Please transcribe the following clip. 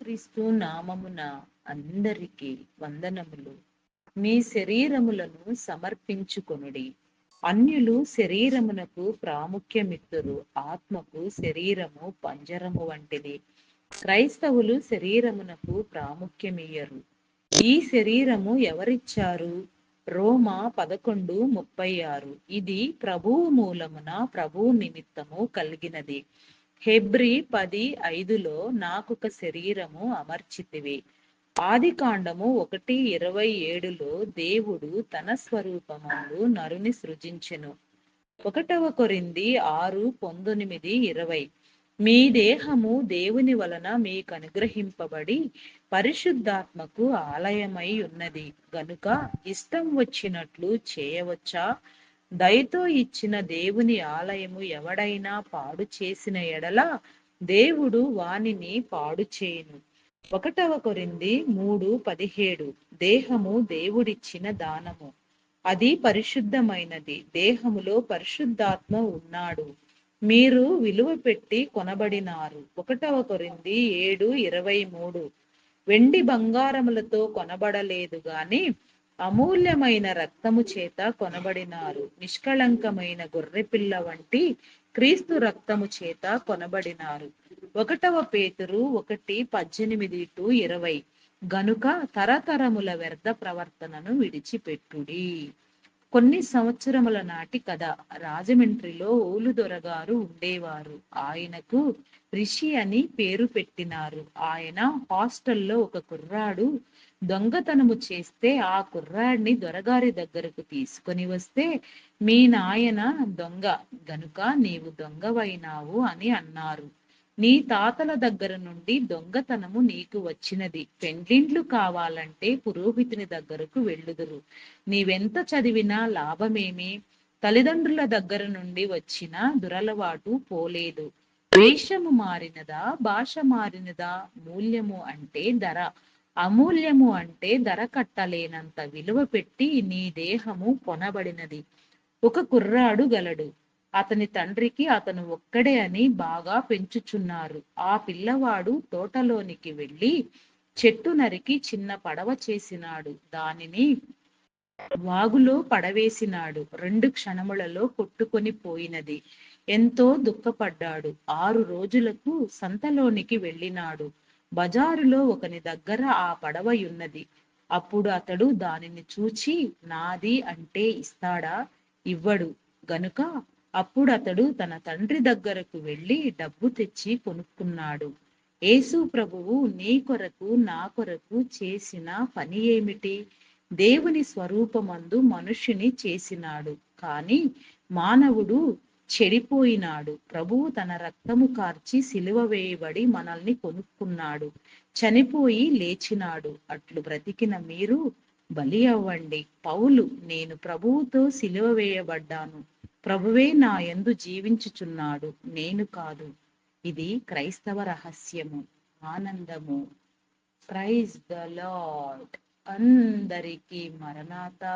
యేసుక్రీస్తు నామమున అందరికి వందనములు. మీ శరీరములను సమర్పించుకొనుడి. అన్యులు శరీరమునకు ప్రాముఖ్యమిత్తురు, ఆత్మకు శరీరము పంజరము వంటిది. క్రైస్తవులు శరీరమునకు ప్రాముఖ్యమియ్యరు. ఈ శరీరము ఎవరిచ్చారు? రోమా 11:36. ఇది ప్రభువు మూలమున ప్రభువు నిమిత్తము కలిగినది. హెబ్రీ 10:5లో నాకొక శరీరము అమర్చితివి. ఆదికాండము 1:27లో దేవుడు తన స్వరూపమందు నరుని సృజించెను. 1 కొరింథీ 6:19-20. మీ దేహము దేవుని వలన మీకు అనుగ్రహింపబడి పరిశుద్ధాత్మకు ఆలయమై ఉన్నది గనుక ఇష్టం వచ్చినట్లు చేయవచ్చా? దయతో ఇచ్చిన దేవుని ఆలయము ఎవడైనా పాడు చేసిన ఎడల దేవుడు వానిని పాడు చేయును. 1 కొరింథీ 3:17. దేహము దేవుడిచ్చిన దానము, అది పరిశుద్ధమైనది. దేహములో పరిశుద్ధాత్మ ఉన్నాడు. మీరు విలువ పెట్టి కొనబడినారు. 1 కొరింథీ 7:23. వెండి బంగారములతో కొనబడలేదు గాని అమూల్యమైన రక్తము చేత కొనబడినారు. నిష్కళంకమైన గొర్రెపిల్ల వంటి క్రీస్తు రక్తము చేత కొనబడినారు. 1 పేతురు 1:18-20. గనుక తరతరముల వ్యర్థ ప్రవర్తనను విడిచిపెట్టుడి. కొన్ని సంవత్సరముల నాటి కథ. రాజమండ్రిలో ఓలు దొరగారు ఉండేవారు. ఆయనకు రిషి అని పేరు పెట్టినారు. ఆయన హాస్టల్లో ఒక కుర్రాడు దొంగతనము చేస్తే ఆ కుర్రాడిని దొరగారి దగ్గరకు తీసుకొని వస్తే, మీ నాయన దొంగ గనుక నీవు దొంగవైనావు అని అన్నారు. నీ తాతల దగ్గర నుండి దొంగతనము నీకు వచ్చినది. పెండ్లిండ్లు కావాలంటే పురోహితుని దగ్గరకు వెళ్ళుదురు. నీవెంత చదివినా లాభమేమి? తల్లిదండ్రుల దగ్గర నుండి వచ్చిన దురలవాటు పోలేదు. వేషము మారినదా, భాష మారినదా? మూల్యము అంటే ధర, అమూల్యము అంటే ధర కట్టలేనంత విలువ పెట్టి నీ దేహము కొనబడినది. ఒక కుర్రాడు గలడు. అతని తండ్రికి అతను ఒక్కడే అని బాగా పెంచుచున్నారు. ఆ పిల్లవాడు తోటలోనికి వెళ్ళి చెట్టు నరికి చిన్న పడవ చేసినాడు. దానిని వాగులో పడవేసినాడు. 2 క్షణములలో కొట్టుకొని పోయినది. ఎంతో దుఃఖపడ్డాడు. 6 రోజులకు సంతలోనికి వెళ్ళినాడు. బజారులో ఒకని దగ్గర ఆ పడవయున్నది. అప్పుడు అతడు దానిని చూచి, నాది అంటే ఇస్తాడా? ఇవ్వడు గనుక అప్పుడు అతడు తన తండ్రి దగ్గరకు వెళ్ళి డబ్బు తెచ్చి కొనుక్కున్నాడు. యేసు ప్రభువు నీ కొరకు నా కొరకు చేసిన పని ఏమిటి? దేవుని స్వరూపమందు మనుష్యుని చేసినాడు. కాని మానవుడు చెడిపోయినాడు. ప్రభువు తన రక్తము కార్చి సిలువ వేయబడి మనల్ని కొనుక్కున్నాడు. చనిపోయి లేచినాడు. అట్లు బ్రతికిన మీరు బలి అవ్వండి. పౌలు, నేను ప్రభువుతో సిలువ వేయబడ్డాను, ప్రభువే నా యందు జీవించుచున్నాడు, నేను కాదు. ఇది క్రైస్తవ రహస్యము, ఆనందము. Praise the Lord. అందరికీ మరణాతా.